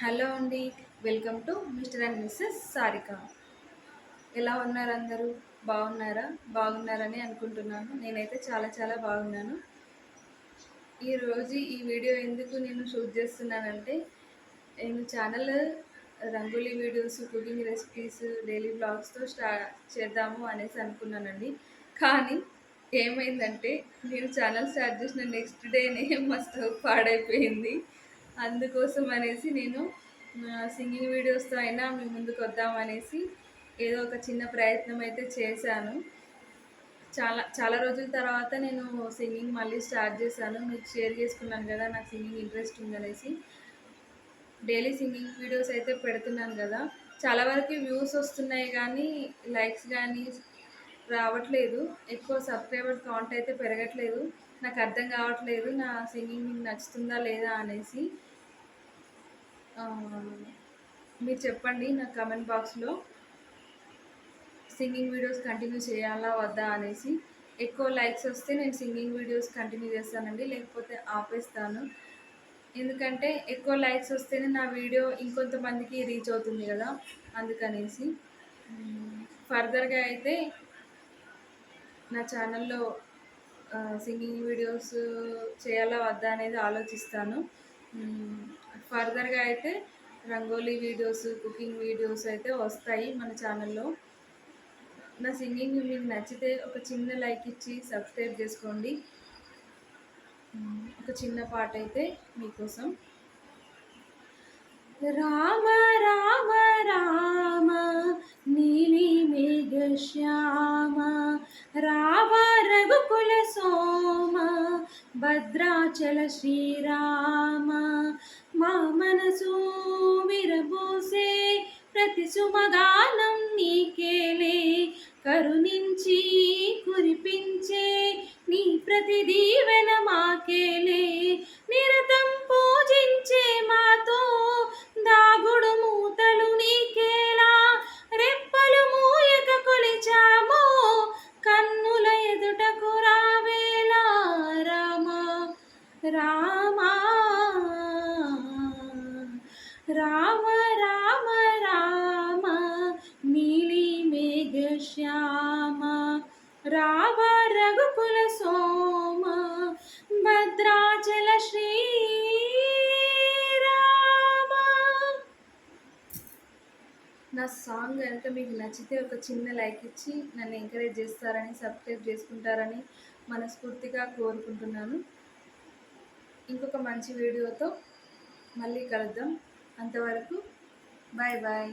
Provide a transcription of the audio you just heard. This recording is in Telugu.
హలో అండి. Welcome to Mr and Mrs Sarika. ఎలా ఉన్నారు అందరూ? బాగున్నారా? బాగున్నారని అనుకుంటున్నాను. నేనైతే చాలా చాలా బాగున్నాను. ఈరోజు ఈ వీడియో ఎందుకు నేను షూట్ చేస్తున్నానంటే, నేను channel rangoli videos, cooking recipes, daily బ్లాగ్స్తో చేద్దాము అనేసి అనుకున్నానండి. కానీ ఏమైందంటే, నేను ఛానల్ స్టార్ట్ చేసిన నెక్స్ట్ డేనే మా స్టవ్ పాడైపోయింది. అందుకోసం అనేసి నేను సింగింగ్ వీడియోస్తో అయినా మీ ముందుకు వద్దామనేసి ఏదో ఒక చిన్న ప్రయత్నం అయితే చేశాను. చాలా చాలా రోజుల తర్వాత నేను సింగింగ్ మళ్ళీ స్టార్ట్ చేశాను. మీకు షేర్ చేసుకున్నాను కదా నాకు సింగింగ్ ఇంట్రెస్ట్ ఉందనేసి. డైలీ సింగింగ్ వీడియోస్ అయితే పెడుతున్నాను కదా, చాలా వరకు వ్యూస్ వస్తున్నాయి కానీ లైక్స్ కానీ రావట్లేదు. ఎక్కువ సబ్స్క్రైబర్ కౌంట్ అయితే పెరగట్లేదు. నాకు అర్థం కావట్లేదు నా సింగింగ్ మీకు నచ్చుతుందా లేదా అనేసి. మీరు చెప్పండి నా కామెంట్ బాక్స్లో, సింగింగ్ వీడియోస్ కంటిన్యూ చేయాలా వద్దా అనేసి. ఎక్కువ లైక్స్ వస్తే నేను సింగింగ్ వీడియోస్ కంటిన్యూ చేస్తానండి, లేకపోతే ఆపేస్తాను. ఎందుకంటే ఎక్కువ లైక్స్ వస్తేనే నా వీడియో ఇంకొంతమందికి రీచ్ అవుతుంది కదా, అందుకనేసి. ఫర్దర్గా అయితే నా ఛానల్లో సింగింగ్ వీడియోస్ చేయాలా వద్దా అనేది ఆలోచిస్తాను. ఫర్దర్గా అయితే రంగోలీ వీడియోస్, కుకింగ్ వీడియోస్ అయితే వస్తాయి మన ఛానల్లో. నా సింగింగ్ మీకు నచ్చితే ఒక చిన్న లైక్ ఇచ్చి సబ్స్క్రైబ్ చేసుకోండి. ఒక చిన్న పాట అయితే మీకోసం. రామ రామ రామ నీలి మేఘ శ్యామ, రామ రఘుకుల సోమ, భద్రాచల శ్రీరామ, మా మనసు విరబూసే ప్రతి సుమగానం నీకేలే, కరుణించి కురిపించే నీ ప్రతి దీవెన మాకేలే, నిరతం పూజించే మాతో దాగుడు మూతలు నీకేలా, రెప్పలు మూయక కొలిచామో కన్నుల ఎదుటకు రావేలా, రామా రామా రామ రామ రామ నీలి మేఘ శ్యామ, రామ రఘుకుల సోమ, భద్రాచల శ్రీరామ. నా సాంగ్ కనుక మీకు నచ్చితే ఒక చిన్న లైక్ ఇచ్చి నన్ను ఎంకరేజ్ చేస్తారని, సబ్స్క్రైబ్ చేసుకుంటారని మనస్ఫూర్తిగా కోరుకుంటున్నాను. ఇంకొక మంచి వీడియోతో మళ్ళీ కలుద్దాం. అంతవరకు బాయ్ బాయ్.